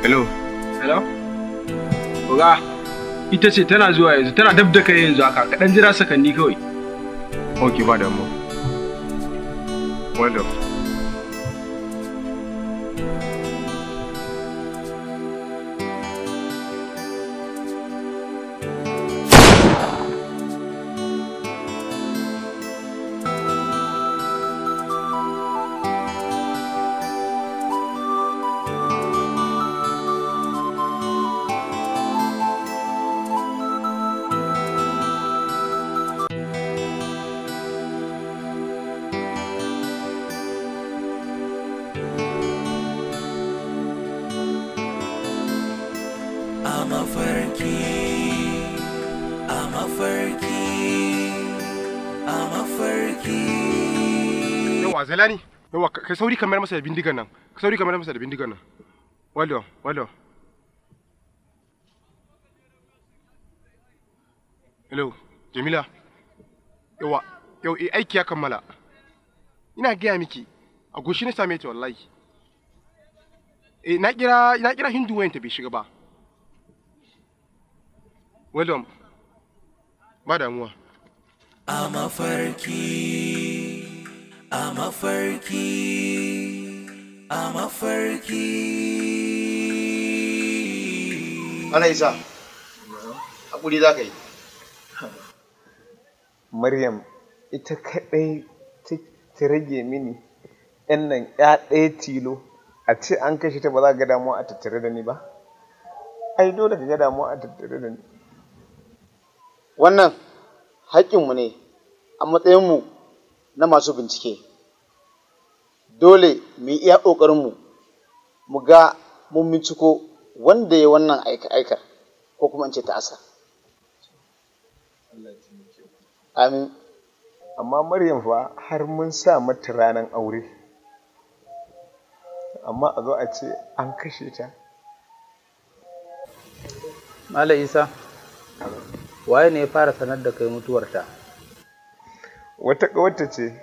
Hello. Hello? Oga, ita ce tana zuwa yanzu, tana dab da kai yanzu haka, kaɗan jira sakanni kawai. Ok, ba damuwa. Well done. Zelani, yawa kai sauri kamar masa da bindigan nan. Ka sauri kamar masa da bindigan nan. Well done. Hello, Jamila. Yawa, aiki ya kammala. Ina gaya miki, a goshi na same ta wallahi. Na kira Hindu wayanta bai shiga ba. Well done. Ba damuwa. A mafarki. Ana Isa, haƙuri za ka yi. Maryam, ita kaɗai ta rage mini ‘yan nan ‘ya ɗaya tilo, a ce an kashe ta ba za ga damuwa a tattare da ni ba? Ai dole ka ga damuwa a tattare da ni. Wannan haƙƙinmu ne a matsayinmu na masu bincike. Dole mu yi iya ƙoƙarinmu mu ga mun binciko wanda ya wannan aika-aikar ko kuma in ce ta'asa. Amin. Amma Maryam fa har mun sa mata ranar aure, amma a zo a ce an kashe ta. Malam Isa, waye ne ya fara sanar da kai mutuwarta? Wata ƙawarta ce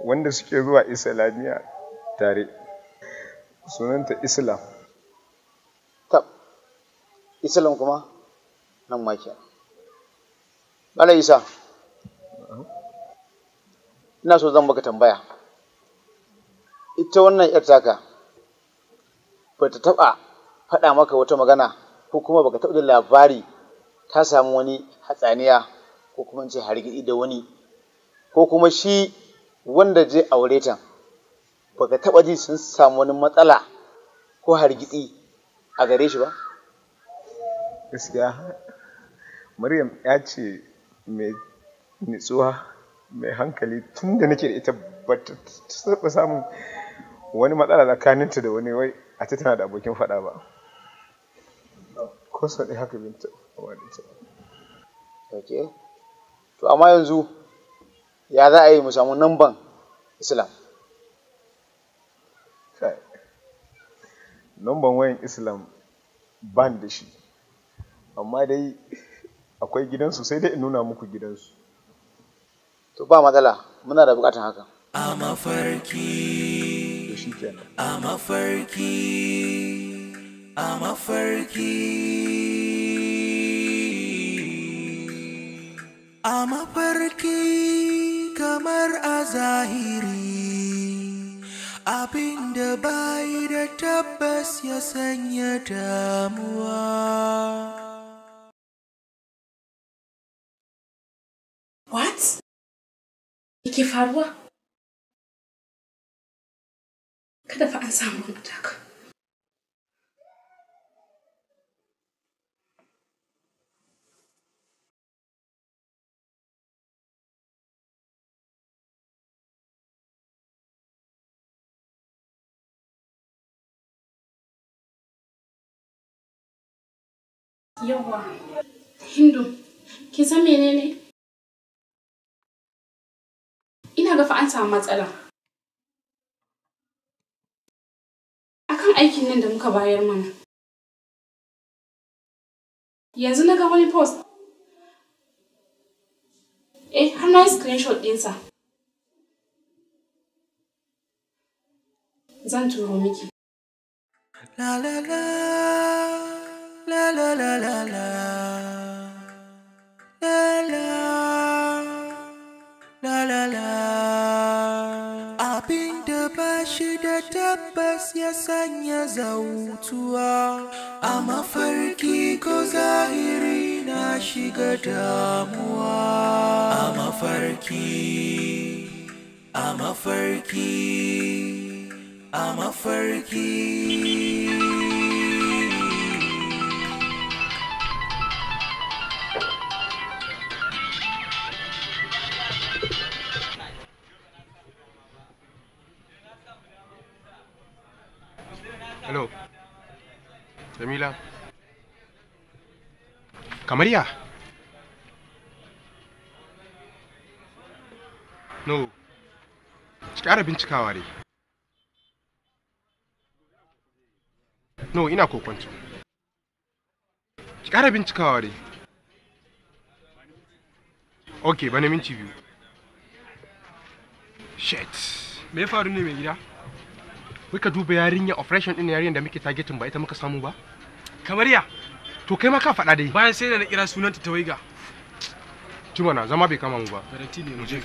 wanda suke zuwa Islamiyya tare, sunanta Islam. Tab, Islam kuma nan ma ke. Malam Isa, ina so zan baka tambaya. Ita wannan ‘yar taka ba ta taɓa faɗa maka wata magana ko kuma baka taɓa da labari ta samu wani hatsaniya ko kuma in ce hargitsi da wani ko kuma shi wanda zai aure ta baka taɓa ji sun samu wani matsala ko hargitsi a gare shi ba? Gaskiya Maryam ya ce mai nutsuwa mai hankali, tun da nake da ita ba ta taɓa samun wani matsala tsakaninta da wani wai a ce tana da abokin faɗa ba. Ko sau ɗaya haka binta ba da ita. Ok. To amma yanzu ya za a yi mu samu namban Islam? Namban wayan Islam ban da shi, amma dai akwai gidansu, sai dai in nuna muku gidansu. To ba matsala, muna da buƙatar haka. A mafarki, To shi kenan. a mafarki, a mafarki, a mafarki kamar a zahiri, abinda bai da tabbas ya sanya damuwa. What? Yake faruwa? Kada fa an samu mutaka. Yawwa, Hindu, kin san menene? Ina ga fa an samu matsala. Akan aikin nan da muka bayar mana. Yanzu na ga wani post. Har na yi screenshot ɗinsa. Zan turo miki. La la la, la la la la la, la la, la la la. Abin da ba shi da tabbas ya sanya zautuwa, a mafarki ko zahiri na shiga damuwa. A mafarki, a mafarki, a mafarki. Hello. Jamila. Kamariya. No. Ki ƙara bincikawa dai. No, ina kokonto. Ki ƙara bincikawa dai. Okay, bana minti biyu. Shit. Me ya faru ne mai gida? Wai ka duba yarinya operation din yarinyar da muke targetin ba ita muka samu ba? Kamariya. To kai ma ka faɗa dai. Bayan sai da na kira sunanta ta waiga. Tumana zama bai kama mu ba. Garanti ne mu je.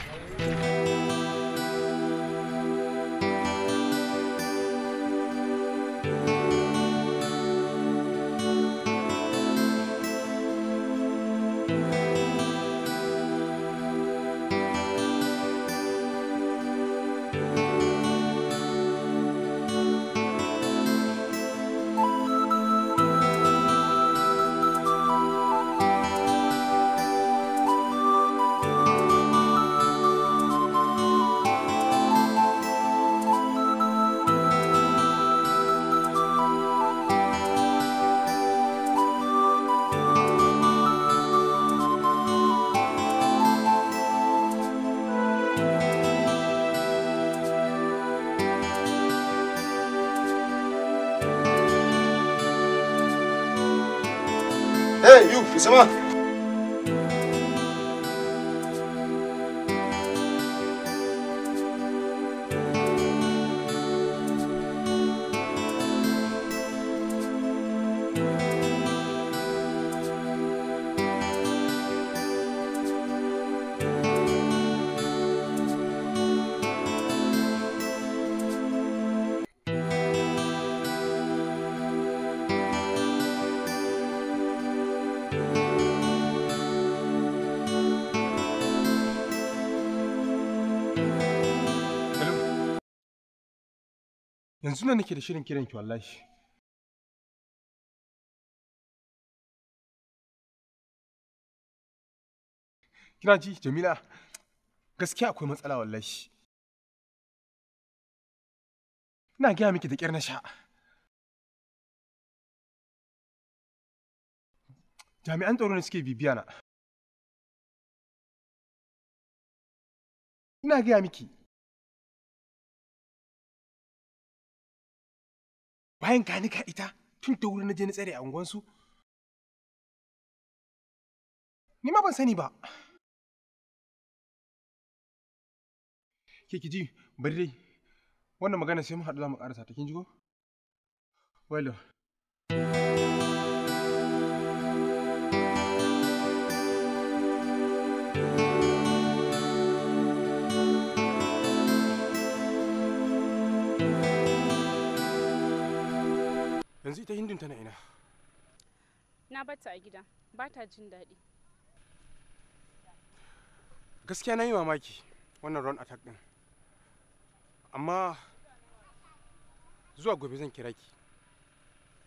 Hey, you, Isama. Yanzu nan nake da shirin kiran ki wallahi. Kina ji Jamila? Gaskiya akwai matsala wallahi. Ina gaya miki da ƙyar na sha. Jami'an tsaro ne suke bibiya na. Ina gaya miki. Bayan gani ka ita tun da wuri na je na tsare a unguwansu. Ni ma ban sani ba. Ke ki ji bari dai. Wannan magana sai mu haɗu za mu ƙarasa ta kin ji ko? Well. Yanzu ita Hindun tana ina? Na bata a gida, ba ta jin daɗi. Gaskiya na yi mamaki wannan run attack ɗin. Amma zuwa gobe zan kira ki.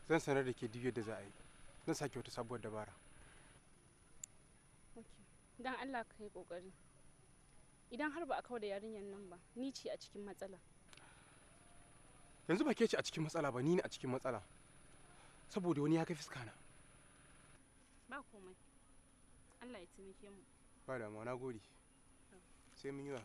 Zan sanar da ke duk yadda za a yi. Zan sake wata sabuwar dabara. Don Allah ka yi ƙoƙari. Idan har ba a kawo da yarinyar nan ba, ni ce a cikin matsala. Yanzu ba ke ce a cikin matsala ba, ni ne a cikin matsala. Saboda wani ya kai fuska na. Ba komai. Allah ya taimake mu. Ba damuwa, na gode. Sai mun yi wa.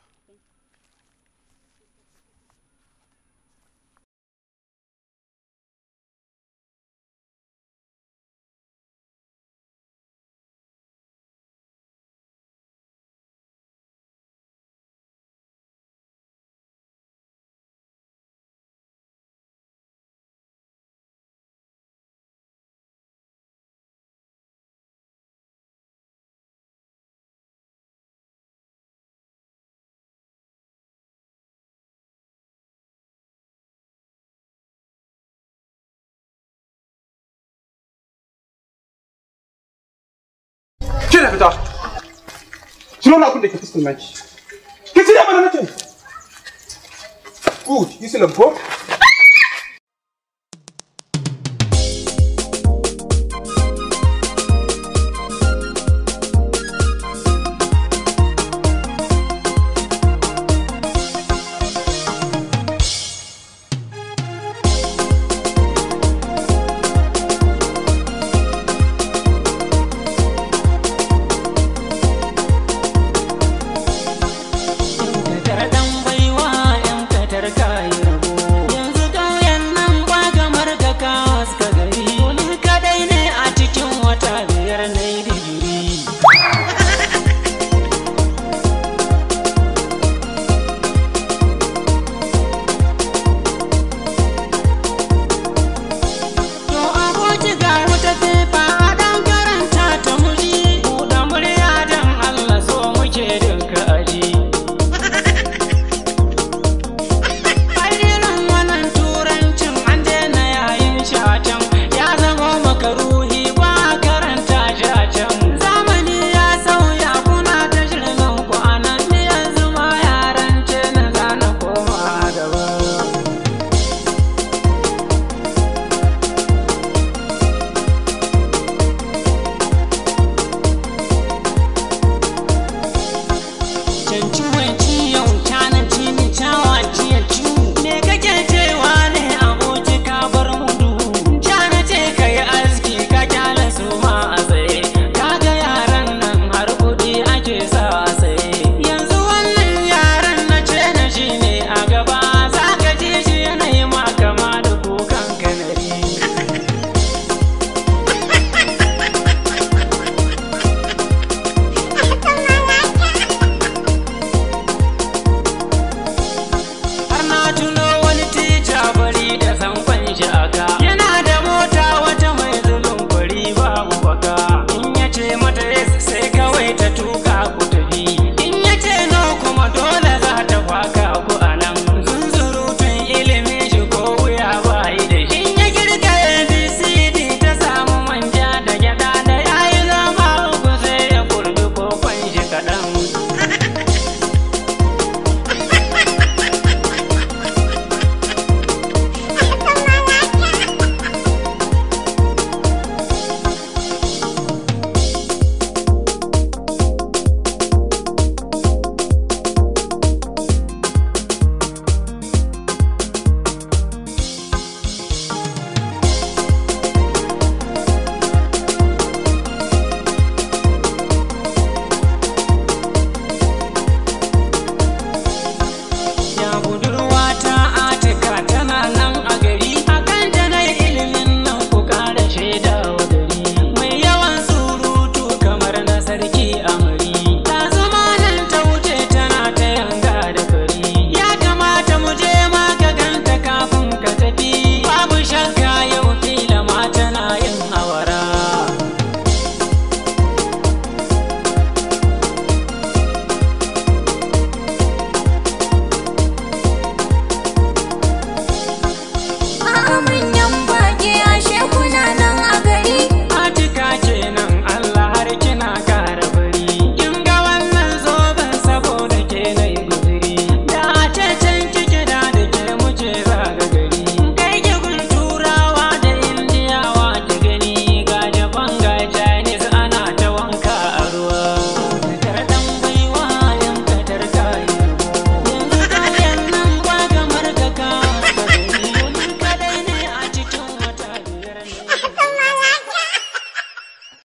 fita. Ciro na abin da ke fuskar naki. Ki cire mana nake. Good, Islam ko?